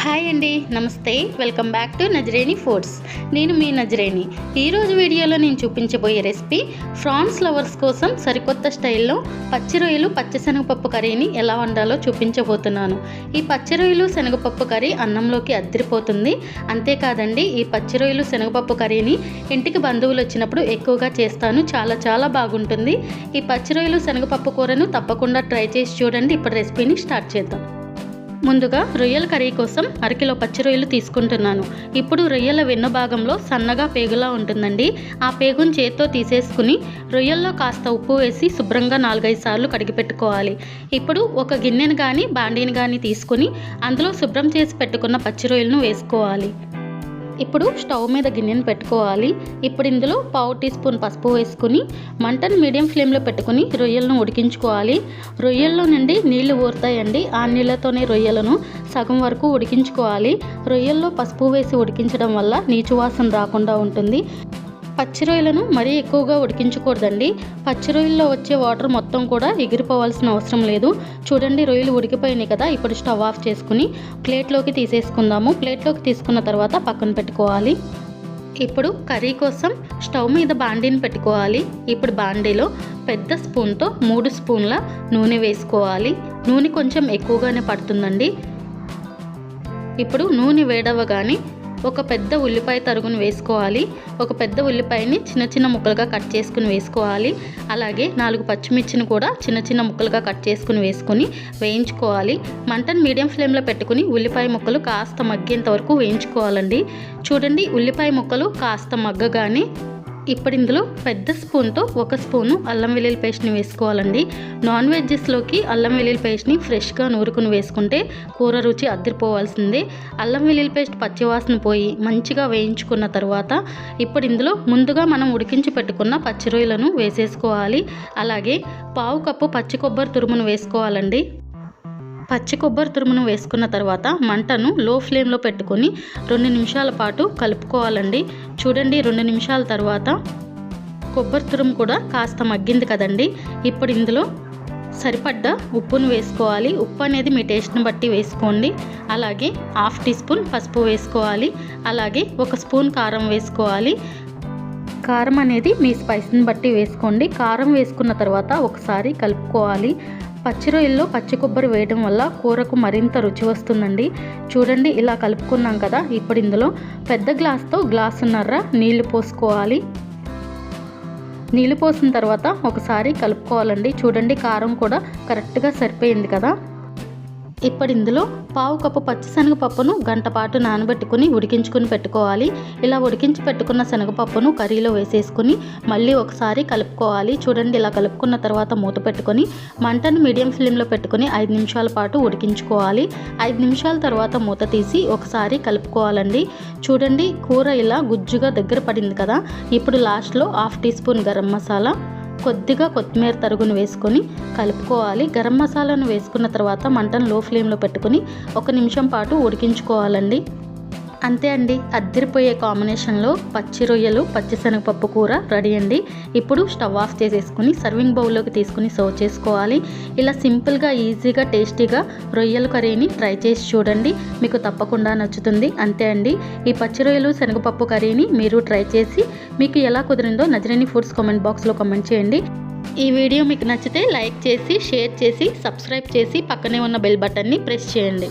Hi అండి, నమస్తే. Welcome back to Nazareni foods. నేను మీ నజరేని. ఈరోజు వీడియోలో నేను చూపించబోయే రెసిపీ ఫ్రాన్స్ లవర్స్ కోసం సరికొత్త స్టైల్లో పచ్చి రొయ్యలు పచ్చి శనగపప్పు కర్రీని ఎలా వండాలో చూపించబోతున్నాను. ఈ పచ్చి రొయ్యలు శనగపప్పు కర్రీ అన్నంలోకి అద్దరిపోతుంది. అంతేకాదండి, ఈ పచ్చి రొయ్యలు శనగపప్పు కర్రీని ఇంటికి బంధువులు వచ్చినప్పుడు ఎక్కువగా చేస్తాను. చాలా బాగుంటుంది. ఈ పచ్చి రొయ్యలు శనగపప్పు కూరను తప్పకుండా ట్రై చేసి చూడండి. ఇప్పుడు రెసిపీని స్టార్ట్ చేద్దాం. ముందుగా రొయ్యల కర్రీ కోసం అరకిలో పచ్చి రొయ్యలు తీసుకుంటున్నాను. ఇప్పుడు రొయ్యల వెన్ను భాగంలో సన్నగా పేగులా ఉంటుందండి. ఆ పేగును చేత్తో తీసేసుకుని రొయ్యల్లో కాస్త ఉప్పు వేసి శుభ్రంగా 4-5 సార్లు కడిగి పెట్టుకోవాలి. ఇప్పుడు ఒక గిన్నెను కానీ బాండీని కానీ తీసుకుని అందులో శుభ్రం చేసి పెట్టుకున్న పచ్చి రొయ్యలను వేసుకోవాలి. ఇప్పుడు స్టవ్ మీద గిన్నెను పెట్టుకోవాలి. ఇప్పుడు ఇందులో 1/2 టీ స్పూన్ పసుపు వేసుకుని మంటను మీడియం ఫ్లేమ్లో పెట్టుకుని రొయ్యలను ఉడికించుకోవాలి. రొయ్యల్లో నుండి నీళ్లు ఊరుతాయండి. ఆ నీళ్ళతోనే రొయ్యలను సగం వరకు ఉడికించుకోవాలి. రొయ్యల్లో పసుపు వేసి ఉడికించడం వల్ల నీచు వాసన రాకుండా ఉంటుంది. పచ్చి రొయ్యలను మరీ ఎక్కువగా ఉడికించకూడదండి. పచ్చి రొయ్యల్లో వచ్చే వాటర్ మొత్తం కూడా ఎగిరిపోవాల్సిన అవసరం లేదు. చూడండి, రొయ్యలు ఉడికిపోయినాయి కదా. ఇప్పుడు స్టవ్ ఆఫ్ చేసుకుని ప్లేట్లోకి తీసేసుకుందాము. ప్లేట్లోకి తీసుకున్న తర్వాత పక్కన పెట్టుకోవాలి. ఇప్పుడు కర్రీ కోసం స్టవ్ మీద బాండీని పెట్టుకోవాలి. ఇప్పుడు బాండీలో పెద్ద స్పూన్తో 3 స్పూన్ల నూనె వేసుకోవాలి. నూనె కొంచెం ఎక్కువగానే పడుతుందండి. ఇప్పుడు నూనె వేడవగానే ఒక పెద్ద ఉల్లిపాయ తరుగును వేసుకోవాలి. ఒక పెద్ద ఉల్లిపాయని చిన్న ముక్కలుగా కట్ చేసుకుని వేసుకోవాలి. అలాగే 4 పచ్చిమిర్చిని కూడా చిన్న ముక్కలుగా కట్ చేసుకుని వేసుకొని వేయించుకోవాలి. మంటను మీడియం ఫ్లేమ్లో పెట్టుకుని ఉల్లిపాయ ముక్కలు కాస్త మగ్గేంత వరకు వేయించుకోవాలండి. చూడండి, ఉల్లిపాయ ముక్కలు కాస్త మగ్గగానే ఇప్పుడు ఇందులో పెద్ద స్పూన్తో 1 స్పూను అల్లం వెల్లుల్లి పేస్ట్ని వేసుకోవాలండి. నాన్ వెజ్జెస్లోకి అల్లం వెల్లుల్లి పేస్ట్ని ఫ్రెష్గా నూరుకుని వేసుకుంటే కూర రుచి అద్దరిపోవాల్సిందే. అల్లం వెల్లుల్లి పేస్ట్ పచ్చివాసన పోయి మంచిగా వేయించుకున్న తర్వాత ఇప్పుడు ఇందులో ముందుగా మనం ఉడికించి పెట్టుకున్న పచ్చి రొయ్యలను వేసేసుకోవాలి. అలాగే 1/2 కప్పు పచ్చి కొబ్బరి తురుమును వేసుకోవాలండి. పచ్చి కొబ్బరి తురుమును వేసుకున్న తర్వాత మంటను లో ఫ్లేమ్లో పెట్టుకొని 2 నిమిషాల పాటు కలుపుకోవాలండి. చూడండి, 2 నిమిషాల తర్వాత కొబ్బరి తురుము కూడా కాస్త మగ్గింది కదండి. ఇప్పుడు ఇందులో సరిపడ్డ ఉప్పును వేసుకోవాలి. ఉప్పు అనేది మీ టేస్ట్ని బట్టి వేసుకోండి. అలాగే 1/2 టీ స్పూన్ పసుపు వేసుకోవాలి. అలాగే 1 స్పూన్ కారం వేసుకోవాలి. కారం అనేది మీ స్పైస్ని బట్టి వేసుకోండి. కారం వేసుకున్న తర్వాత ఒకసారి కలుపుకోవాలి. పచ్చి రొయ్యల్లో పచ్చి కొబ్బరి వేయడం వల్ల కూరకు మరింత రుచి వస్తుందండి. చూడండి, ఇలా కలుపుకున్నాం కదా. ఇప్పుడు ఇందులో పెద్ద గ్లాస్తో గ్లాసున్నర నీళ్లు పోసుకోవాలి. నీళ్లు పోసిన తర్వాత ఒకసారి కలుపుకోవాలండి. చూడండి, కారం కూడా కరెక్ట్గా సరిపోయింది కదా. ఇప్పుడు ఇందులో 1/2 కప్పు పచ్చి శనగపప్పును గంట పాటు నానబెట్టుకుని ఉడికించుకుని పెట్టుకోవాలి. ఇలా ఉడికించి పెట్టుకున్న శనగపప్పును కర్రీలో వేసేసుకుని మళ్ళీ ఒకసారి కలుపుకోవాలి. చూడండి, ఇలా కలుపుకున్న తర్వాత మూత పెట్టుకొని మంటను మీడియం ఫ్లేమ్లో పెట్టుకుని 5 నిమిషాల పాటు ఉడికించుకోవాలి. 5 నిమిషాల తర్వాత మూత తీసి ఒకసారి కలుపుకోవాలండి. చూడండి, కూర ఇలా గుజ్జుగా దగ్గర పడింది కదా. ఇప్పుడు లాస్ట్లో 1/2 టీ స్పూన్ గరం మసాలా, కొద్దిగా కొత్తిమీర తరుగును వేసుకొని కలుపుకోవాలి. గరం మసాలాను వేసుకున్న తర్వాత మంటను లో ఫ్లేమ్లో పెట్టుకుని 1 నిమిషం పాటు ఉడికించుకోవాలండి. అంతే అండి, అద్దరిపోయే కాంబినేషన్లో పచ్చి రొయ్యలు పచ్చి శనగపప్పు కూర రెడీ అండి. ఇప్పుడు స్టవ్ ఆఫ్ చేసేసుకుని సర్వింగ్ బౌల్లోకి తీసుకుని సర్వ్ చేసుకోవాలి. ఇలా సింపుల్గా, ఈజీగా, టేస్టీగా రొయ్యల కర్రీని ట్రై చేసి చూడండి. మీకు తప్పకుండా నచ్చుతుంది. అంతే అండి, ఈ పచ్చి రొయ్యలు శనగపప్పు కర్రీని మీరు ట్రై చేసి మీకు ఎలా కుదిరిందో నజరేని ఫుడ్స్ కామెంట్ బాక్స్లో కామెంట్ చేయండి. ఈ వీడియో మీకు నచ్చితే లైక్ చేసి, షేర్ చేసి, సబ్స్క్రైబ్ చేసి పక్కనే ఉన్న బెల్ బటన్ని ప్రెస్ చేయండి.